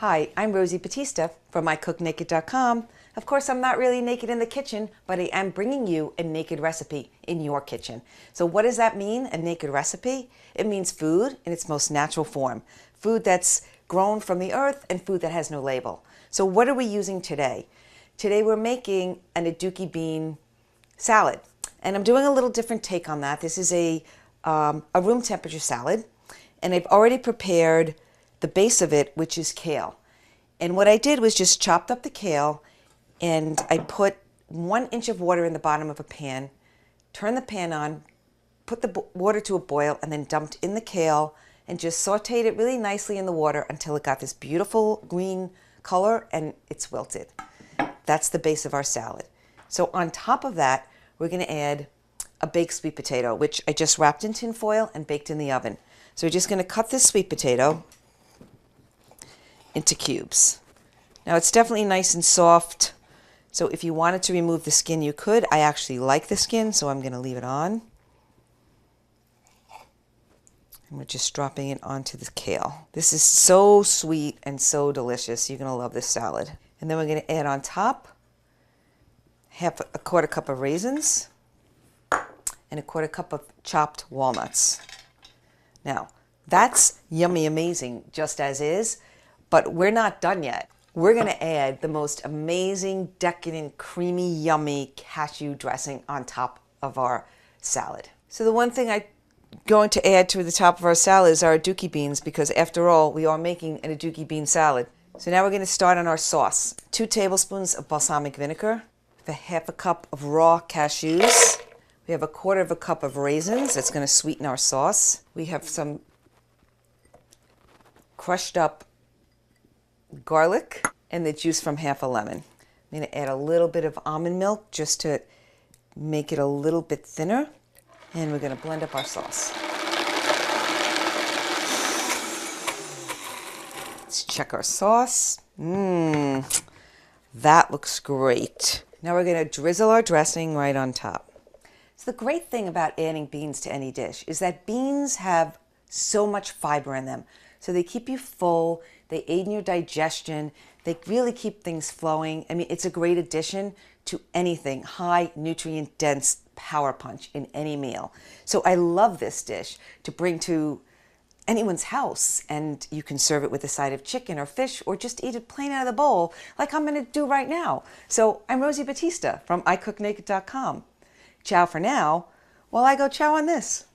Hi, I'm Rosie Batista from iCookNaked.com. Of course, I'm not really naked in the kitchen, but I am bringing you a naked recipe in your kitchen. So what does that mean, a naked recipe? It means food in its most natural form. Food that's grown from the earth and food that has no label. So what are we using today? Today we're making an Adzuki Bean Salad. And I'm doing a little different take on that. This is a room temperature salad. And I've already prepared the base of it, which is kale. And what I did was just chopped up the kale, and I put 1 inch of water in the bottom of a pan, turned the pan on, put the water to a boil, and then dumped in the kale and just sauteed it really nicely in the water until it got this beautiful green color and it's wilted. That's the base of our salad. So on top of that, we're going to add a baked sweet potato, which I just wrapped in tin foil and baked in the oven. So we're just going to cut this sweet potato into cubes. Now it's definitely nice and soft, so if you wanted to remove the skin you could. I actually like the skin, so I'm going to leave it on. And we're just dropping it onto the kale. This is so sweet and so delicious. You're going to love this salad. And then we're going to add on top a quarter cup of raisins and a quarter cup of chopped walnuts. Now, that's yummy amazing just as is, but we're not done yet. We're going to add the most amazing, decadent, creamy, yummy cashew dressing on top of our salad. So the one thing I'm going to add to the top of our salad is our Adzuki beans, because after all, we are making an Adzuki bean salad. So now we're going to start on our sauce. 2 tablespoons of balsamic vinegar, a half a cup of raw cashews. We have a quarter of a cup of raisins. That's going to sweeten our sauce. We have some crushed up garlic and the juice from half a lemon. I'm going to add a little bit of almond milk just to make it a little bit thinner. And we're going to blend up our sauce. Let's check our sauce. That looks great. Now we're going to drizzle our dressing right on top. So the great thing about adding beans to any dish is that beans have so much fiber in them. So they keep you full, they aid in your digestion, they really keep things flowing. I mean, it's a great addition to anything, high nutrient dense power punch in any meal. So I love this dish to bring to anyone's house, and you can serve it with a side of chicken or fish, or just eat it plain out of the bowl like I'm going to do right now. So I'm Rosie Batista from iCookNaked.com. Ciao for now, while I go chow on this.